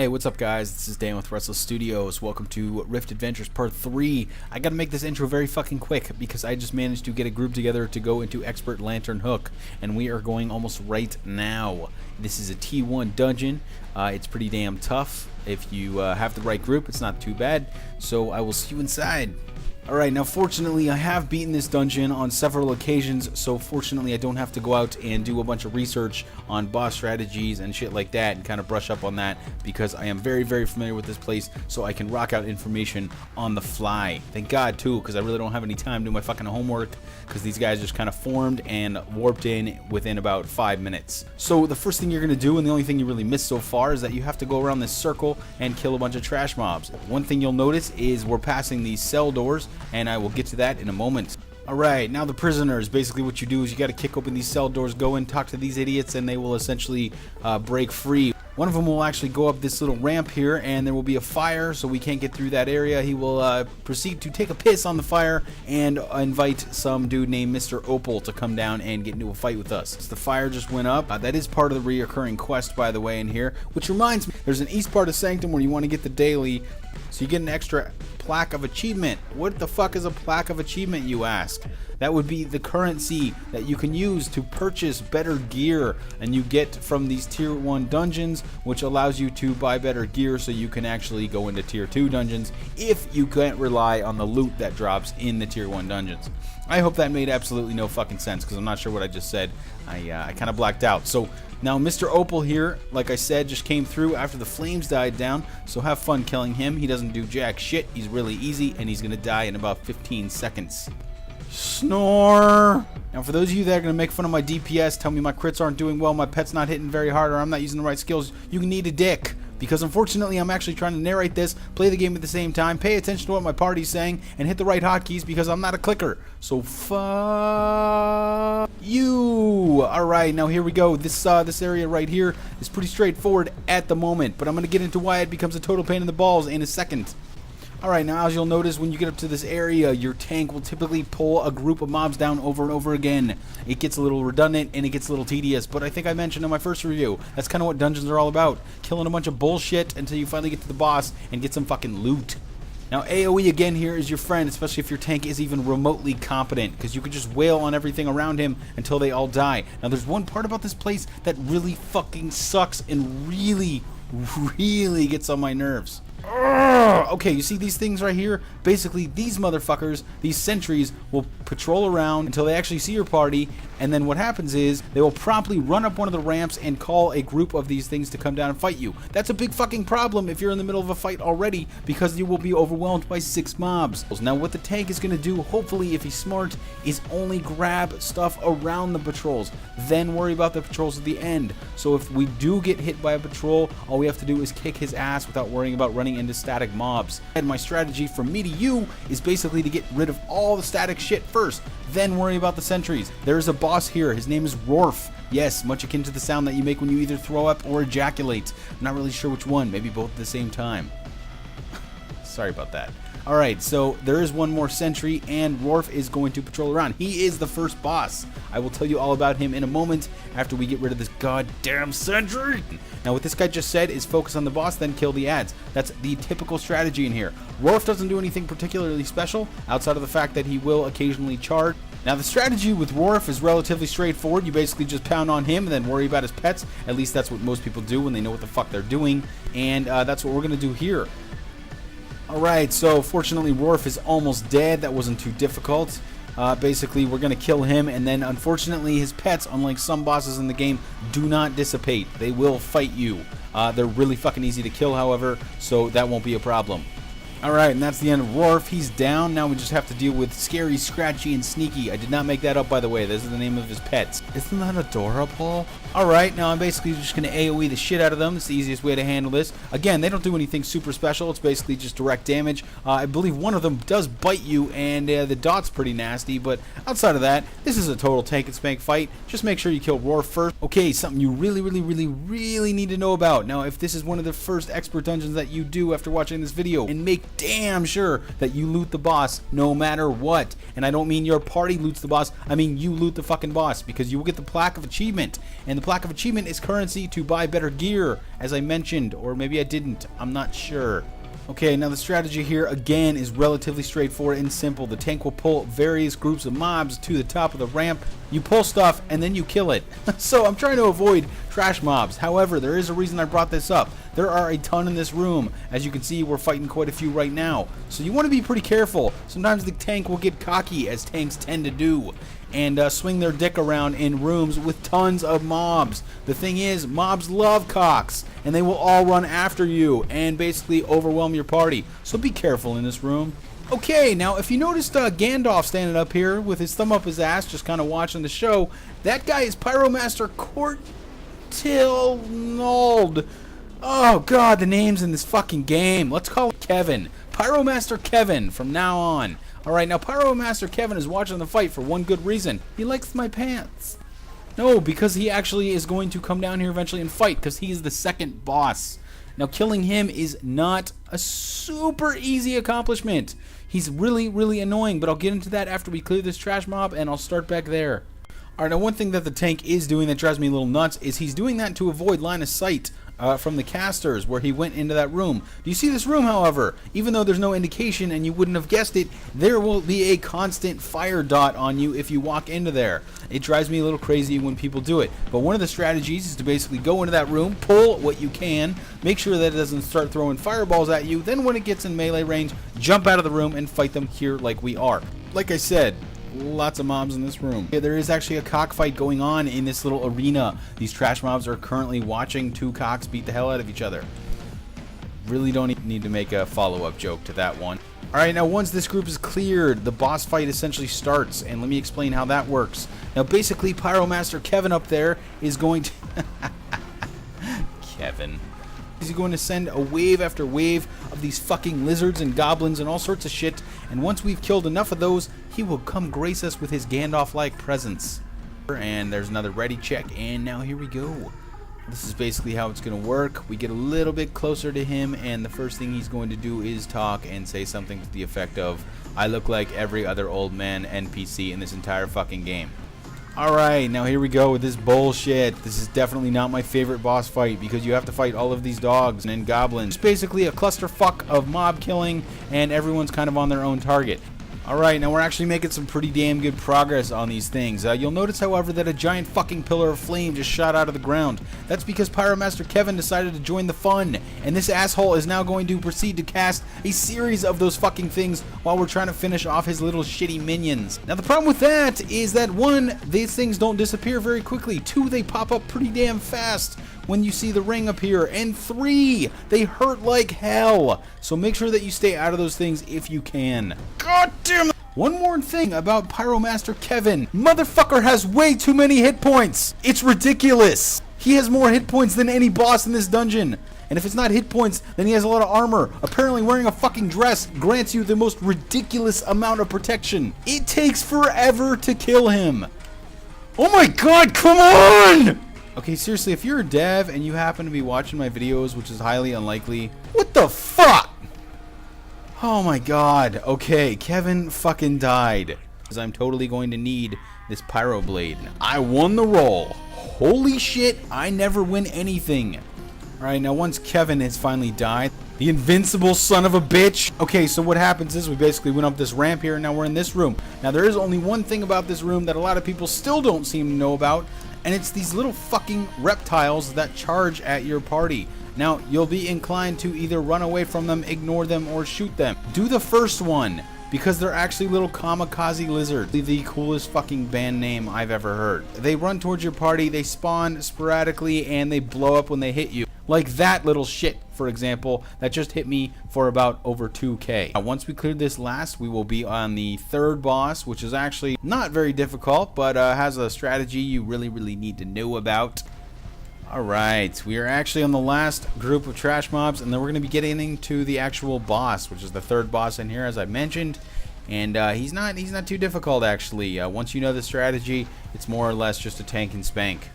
Hey, what's up guys? This is Dan with Restless Studios. Welcome to Rift Adventures Part 3. I gotta make this intro very fucking quick because I just managed to get a group together to go into Expert Lantern Hook, and we are going almost right now. This is a T1 dungeon. It's pretty damn tough. If you have the right group, it's not too bad. So I will see you inside. Alright, now fortunately I have beaten this dungeon on several occasions, so fortunately I don't have to go out and do a bunch of research on boss strategies and shit like that and kind of brush up on that, because I am very familiar with this place, so I can rock out information on the fly. Thank God too, because I really don't have any time to do my fucking homework, because these guys just kind of formed and warped in within about 5 minutes. So the first thing you're going to do, and the only thing you really missed so far, is that you have to go around this circle and kill a bunch of trash mobs. One thing you'll notice is we're passing these cell doors, and I will get to that in a moment. Alright, now the prisoners. Basically what you do is you gotta kick open these cell doors, go in, talk to these idiots, and they will essentially break free. One of them will actually go up this little ramp here, and there will be a fire, so we can't get through that area. He will proceed to take a piss on the fire and invite some dude named Mr. Opal to come down and get into a fight with us. So the fire just went up. That is part of the reoccurring quest, by the way, in here, which reminds me, there's an east part of Sanctum where you want to get the daily, so you get an extra plaque of achievement. What the fuck is a plaque of achievement, you ask? That would be the currency that you can use to purchase better gear, and you get from these tier 1 dungeons, which allows you to buy better gear so you can actually go into tier 2 dungeons if you can't rely on the loot that drops in the tier 1 dungeons. I hope that made absolutely no fucking sense, because I'm not sure what I just said. I kind of blacked out. So now Mr. Opal here, like I said, just came through after the flames died down, so have fun killing him. He doesn't do jack shit. He's really easy, and he's going to die in about 15 seconds. Snore! Now for those of you that are going to make fun of my DPS, tell me my crits aren't doing well, my pet's not hitting very hard, or I'm not using the right skills, you need a dick. Because unfortunately I'm actually trying to narrate this, play the game at the same time, pay attention to what my party's saying, and hit the right hotkeys because I'm not a clicker. So fuck you! Alright, now here we go. This area right here is pretty straightforward at the moment, but I'm going to get into why it becomes a total pain in the balls in a second. Alright, now as you'll notice, when you get up to this area, your tank will typically pull a group of mobs down over and over again. It gets a little redundant and it gets a little tedious, but I think I mentioned in my first review, that's kind of what dungeons are all about. Killing a bunch of bullshit until you finally get to the boss and get some fucking loot. Now AoE again here is your friend, especially if your tank is even remotely competent, because you can just wail on everything around him until they all die. Now there's one part about this place that really fucking sucks and really gets on my nerves. Okay, you see these things right here? Basically, these motherfuckers, these sentries, will patrol around until they actually see your party, and then what happens is they will promptly run up one of the ramps and call a group of these things to come down and fight you. That's a big fucking problem if you're in the middle of a fight already, because you will be overwhelmed by 6 mobs. Now what the tank is going to do, hopefully if he's smart, is only grab stuff around the patrols, then worry about the patrols at the end. So if we do get hit by a patrol, all we have to do is kick his ass without worrying about running into static mobs. And my strategy from me to you is basically to get rid of all the static shit first, then worry about the sentries. There's a boss here. His name is Rorf. Yes, much akin to the sound that you make when you either throw up or ejaculate. I'm not really sure which one. Maybe both at the same time. Sorry about that. Alright, so there is one more sentry, and Rorf is going to patrol around. He is the first boss. I will tell you all about him in a moment after we get rid of this goddamn sentry. Now what this guy just said is focus on the boss, then kill the ads. That's the typical strategy in here. Rorf doesn't do anything particularly special, outside of the fact that he will occasionally charge. Now the strategy with Rorf is relatively straightforward. You basically just pound on him and then worry about his pets. At least that's what most people do when they know what the fuck they're doing. And that's what we're going to do here. Alright, so fortunately Rorf is almost dead. That wasn't too difficult. Basically, we're going to kill him, and then unfortunately his pets, unlike some bosses in the game, do not dissipate. They will fight you. They're really fucking easy to kill, however, so that won't be a problem. Alright, and that's the end of Rorf. He's down. Now we just have to deal with Scary, Scratchy, and Sneaky. I did not make that up, by the way. This is the name of his pets. Isn't that adorable? Alright, now I'm basically just going to AoE the shit out of them. It's the easiest way to handle this. Again, they don't do anything super special. It's basically just direct damage. I believe one of them does bite you, and the dot's pretty nasty, but outside of that, this is a total tank and spank fight. Just make sure you kill Rorf first. Okay, something you really need to know about. Now, if this is one of the first expert dungeons that you do after watching this video, and make damn sure that you loot the boss no matter what. And I don't mean your party loots the boss, I mean you loot the fucking boss, because you will get the plaque of achievement. And the plaque of achievement is currency to buy better gear, as I mentioned, or maybe I didn't, I'm not sure. Okay, now the strategy here again is relatively straightforward and simple. The tank will pull various groups of mobs to the top of the ramp. You pull stuff and then you kill it. So I'm trying to avoid trash mobs. However, there is a reason I brought this up. There are a ton in this room. As you can see, we're fighting quite a few right now. So you want to be pretty careful. Sometimes the tank will get cocky, as tanks tend to do, and swing their dick around in rooms with tons of mobs. The thing is, mobs love cocks, and they will all run after you and basically overwhelm your party. So be careful in this room. Okay, now if you noticed Gandalf standing up here with his thumb up his ass, just kind of watching the show, that guy is Pyromancer Kevin. Oh god, the names in this fucking game. Let's call it Kevin. Pyromancer Kevin from now on. Alright, now Pyromancer Kevin is watching the fight for one good reason. He likes my pants. No, because he actually is going to come down here eventually and fight, because he is the second boss. Now, killing him is not a super easy accomplishment. He's really, really annoying, but I'll get into that after we clear this trash mob, and I'll start back there. Alright, now one thing that the tank is doing that drives me a little nuts is he's doing that to avoid line of sight from the casters where he went into that room. Do you see this room, however? Even though there's no indication and you wouldn't have guessed it, there will be a constant fire dot on you if you walk into there. It drives me a little crazy when people do it. But one of the strategies is to basically go into that room, pull what you can, make sure that it doesn't start throwing fireballs at you, then when it gets in melee range, jump out of the room and fight them here like we are. Like I said, lots of mobs in this room. Yeah, there is actually a cockfight going on in this little arena. These trash mobs are currently watching two cocks beat the hell out of each other. Really don't need to make a follow-up joke to that one. Alright, now once this group is cleared, the boss fight essentially starts, and let me explain how that works. Now basically, Pyromancer Kevin up there is going to... Kevin. He's going to send a wave after wave of these fucking lizards and goblins and all sorts of shit, and once we've killed enough of those, he will come grace us with his Gandalf-like presence. And there's another ready check, and now here we go. This is basically how it's going to work. We get a little bit closer to him, and the first thing he's going to do is talk and say something to the effect of, "I look like every other old man NPC in this entire fucking game." Alright, now here we go with this bullshit. This is definitely not my favorite boss fight because you have to fight all of these dogs and goblins. It's basically a clusterfuck of mob killing, and everyone's kind of on their own target. Alright, now we're actually making some pretty damn good progress on these things. You'll notice, however, that a giant fucking pillar of flame just shot out of the ground. That's because Pyromancer Kevin decided to join the fun, and this asshole is now going to proceed to cast a series of those fucking things while we're trying to finish off his little shitty minions. Now the problem with that is that 1, these things don't disappear very quickly, 2, they pop up pretty damn fast when you see the ring appear, and 3, they hurt like hell. So make sure that you stay out of those things if you can. God damn it! One more thing about Pyromancer Kevin. Motherfucker has way too many hit points. It's ridiculous. He has more hit points than any boss in this dungeon. And if it's not hit points, then he has a lot of armor. Apparently wearing a fucking dress grants you the most ridiculous amount of protection. It takes forever to kill him. Oh my god, come on! Okay, seriously, if you're a dev and you happen to be watching my videos, which is highly unlikely, what the fuck? Oh my god. Okay, Kevin fucking died. Because I'm totally going to need this pyro blade. I won the roll. Holy shit, I never win anything. Alright, now once Kevin has finally died, the invincible son of a bitch. Okay, so what happens is we basically went up this ramp here, and now we're in this room. Now there is only one thing about this room that a lot of people still don't seem to know about, and it's these little fucking reptiles that charge at your party. Now, you'll be inclined to either run away from them, ignore them, or shoot them. Do the first one, because they're actually little kamikaze lizards. The coolest fucking band name I've ever heard. They run towards your party, they spawn sporadically, and they blow up when they hit you. Like that little shit, for example, that just hit me for about over 2k. Now, once we clear this last, we will be on the third boss, which is actually not very difficult, but has a strategy you really need to know about. Alright, we are actually on the last group of trash mobs, and then we're going to be getting into the actual boss, which is the third boss in here, as I mentioned. And he's not too difficult, actually. Once you know the strategy, it's more or less just a tank and spank.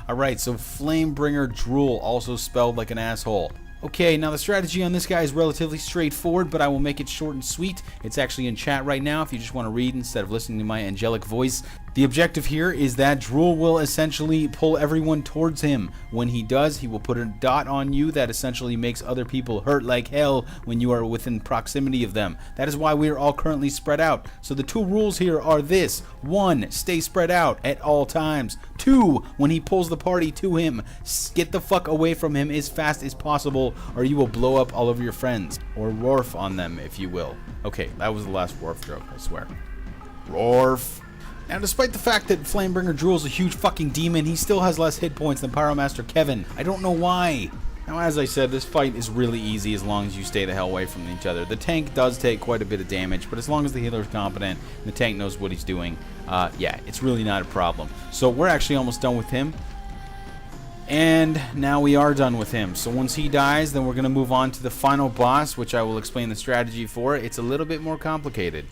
Alright, so Flamebringer Drool, also spelled like an asshole. Okay, now the strategy on this guy is relatively straightforward, but I will make it short and sweet. It's actually in chat right now if you just want to read instead of listening to my angelic voice. The objective here is that Drool will essentially pull everyone towards him. When he does, he will put a dot on you that essentially makes other people hurt like hell when you are within proximity of them. That is why we are all currently spread out. So the 2 rules here are this. 1, stay spread out at all times. 2, when he pulls the party to him, get the fuck away from him as fast as possible, or you will blow up all of your friends. Or Rorf on them, if you will. Okay, that was the last Rorf joke, I swear. Rorf. Now, despite the fact that Flamebringer Drool is a huge fucking demon, he still has less hit points than Pyromancer Kevin. I don't know why. Now, as I said, this fight is really easy as long as you stay the hell away from each other. The tank does take quite a bit of damage, but as long as the healer is competent and the tank knows what he's doing, yeah, it's really not a problem. So we're actually almost done with him. And now we are done with him. So once he dies, then we're going to move on to the final boss, which I will explain the strategy for. It's a little bit more complicated.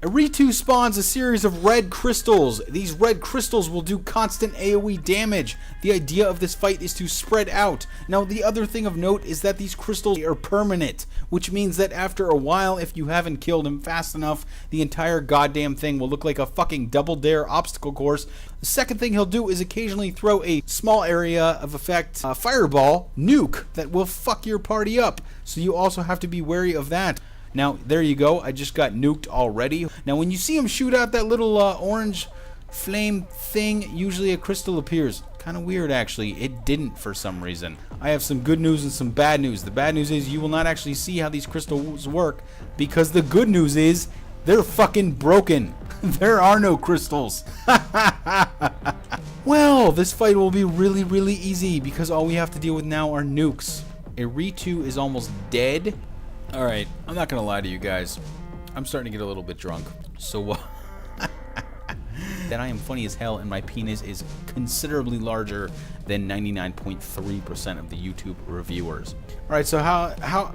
Aritu spawns a series of red crystals. These red crystals will do constant AoE damage. The idea of this fight is to spread out. Now, the other thing of note is that these crystals are permanent, which means that after a while, if you haven't killed him fast enough, the entire goddamn thing will look like a fucking double dare obstacle course. The second thing he'll do is occasionally throw a small area of effect, fireball, nuke, that will fuck your party up. So you also have to be wary of that. Now, there you go. I just got nuked already. Now, when you see him shoot out that little orange flame thing, usually a crystal appears. Kind of weird, actually. It didn't for some reason. I have some good news and some bad news. The bad news is you will not actually see how these crystals work, because the good news is they're fucking broken. There are no crystals. Well, this fight will be really, really easy, because all we have to deal with now are nukes. Aritu is almost dead. Alright, I'm not gonna lie to you guys. I'm starting to get a little bit drunk. So, that I am funny as hell and my penis is considerably larger than 99.3% of the YouTube reviewers. Alright, so how...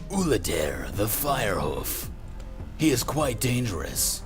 Uladir, the Firehoof. He is quite dangerous.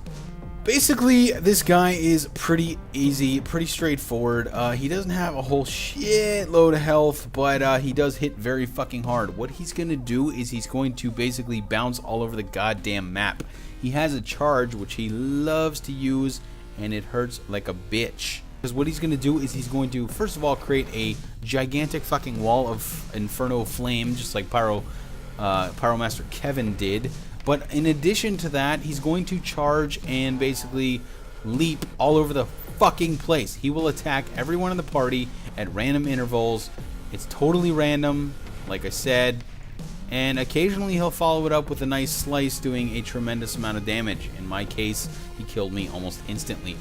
Basically, this guy is pretty easy, pretty straightforward. He doesn't have a whole shitload of health, but he does hit very fucking hard. What he's going to do is he's going to basically bounce all over the goddamn map. He has a charge, which he loves to use, and it hurts like a bitch. Because what he's going to do is he's going to, first of all, create a gigantic fucking wall of Inferno Flame, just like Pyromancer Kevin did. But in addition to that, he's going to charge and basically leap all over the fucking place. He will attack everyone in the party at random intervals. It's totally random, like I said. And occasionally he'll follow it up with a nice slice doing a tremendous amount of damage. In my case, he killed me almost instantly.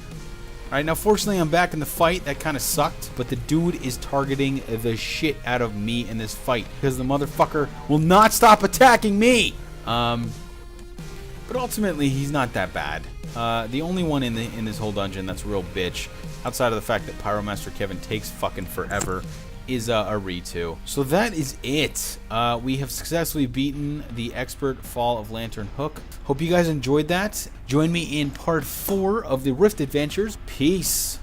Alright, now fortunately I'm back in the fight. That kind of sucked. But the dude is targeting the shit out of me in this fight, because the motherfucker will not stop attacking me! But ultimately, he's not that bad. The only one in this whole dungeon that's a real bitch, outside of the fact that Pyromancer Kevin takes fucking forever, is Aritu. So that is it. We have successfully beaten the expert Fall of Lantern Hook. Hope you guys enjoyed that. Join me in part 4 of the Rift Adventures. Peace.